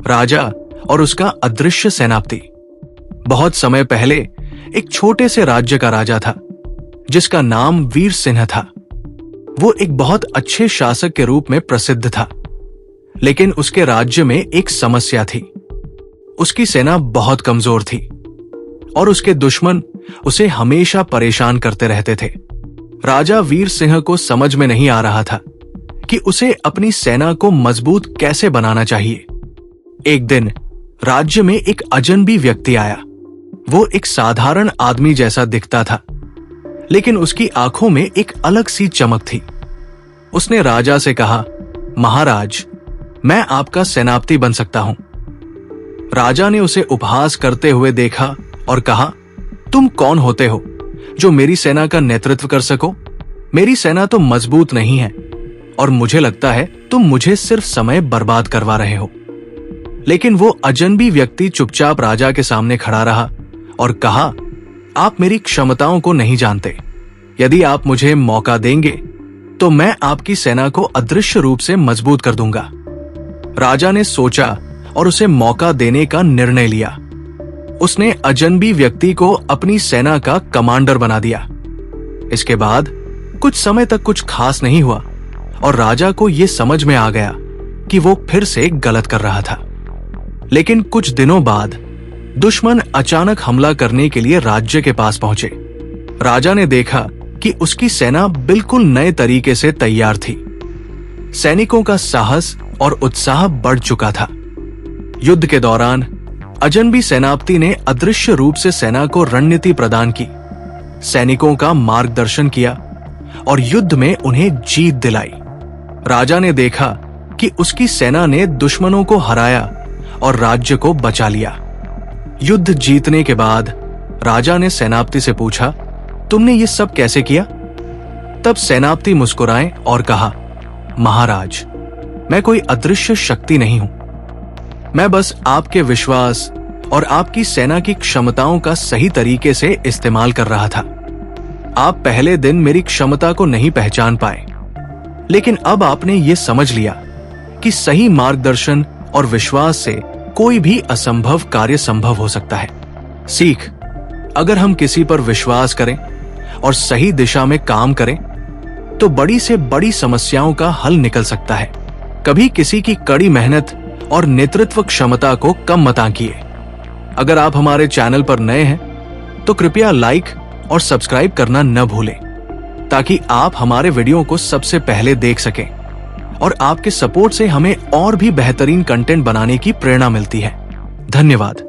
राजा और उसका अदृश्य सेनापति। बहुत समय पहले एक छोटे से राज्य का राजा था जिसका नाम वीर सिंह था। वो एक बहुत अच्छे शासक के रूप में प्रसिद्ध था, लेकिन उसके राज्य में एक समस्या थी। उसकी सेना बहुत कमजोर थी और उसके दुश्मन उसे हमेशा परेशान करते रहते थे। राजा वीर सिंह को समझ में नहीं आ रहा था कि उसे अपनी सेना को मजबूत कैसे बनाना चाहिए। एक दिन राज्य में एक अजनबी व्यक्ति आया। वो एक साधारण आदमी जैसा दिखता था, लेकिन उसकी आंखों में एक अलग सी चमक थी। उसने राजा से कहा, महाराज, मैं आपका सेनापति बन सकता हूं। राजा ने उसे उपहास करते हुए देखा और कहा, तुम कौन होते हो जो मेरी सेना का नेतृत्व कर सको? मेरी सेना तो मजबूत नहीं है और मुझे लगता है तुम मुझे सिर्फ समय बर्बाद करवा रहे हो। लेकिन वो अजनबी व्यक्ति चुपचाप राजा के सामने खड़ा रहा और कहा, आप मेरी क्षमताओं को नहीं जानते। यदि आप मुझे मौका देंगे तो मैं आपकी सेना को अदृश्य रूप से मजबूत कर दूंगा। राजा ने सोचा और उसे मौका देने का निर्णय लिया। उसने अजनबी व्यक्ति को अपनी सेना का कमांडर बना दिया। इसके बाद कुछ समय तक कुछ खास नहीं हुआ और राजा को यह समझ में आ गया कि वो फिर से गलत कर रहा था। लेकिन कुछ दिनों बाद दुश्मन अचानक हमला करने के लिए राज्य के पास पहुंचे। राजा ने देखा कि उसकी सेना बिल्कुल नए तरीके से तैयार थी। सैनिकों का साहस और उत्साह बढ़ चुका था। युद्ध के दौरान अजनबी सेनापति ने अदृश्य रूप से सेना को रणनीति प्रदान की, सैनिकों का मार्गदर्शन किया और युद्ध में उन्हें जीत दिलाई। राजा ने देखा कि उसकी सेना ने दुश्मनों को हराया और राज्य को बचा लिया। युद्ध जीतने के बाद राजा ने सेनापति से पूछा, तुमने ये सब कैसे किया? तब सेनापति मुस्कुराए और कहा, महाराज, मैं कोई अदृश्य शक्ति नहीं हूं। मैं बस आपके विश्वास और आपकी सेना की क्षमताओं का सही तरीके से इस्तेमाल कर रहा था। आप पहले दिन मेरी क्षमता को नहीं पहचान पाए, लेकिन अब आपने ये समझ लिया कि सही मार्गदर्शन और विश्वास से कोई भी असंभव कार्य संभव हो सकता है। सीख, अगर हम किसी पर विश्वास करें और सही दिशा में काम करें तो बड़ी से बड़ी समस्याओं का हल निकल सकता है। कभी किसी की कड़ी मेहनत और नेतृत्व क्षमता को कम मत आंकिए। अगर आप हमारे चैनल पर नए हैं तो कृपया लाइक और सब्सक्राइब करना न भूलें, ताकि आप हमारे वीडियो को सबसे पहले देख सकें और आपके सपोर्ट से हमें और भी बेहतरीन कंटेंट बनाने की प्रेरणा मिलती है। धन्यवाद।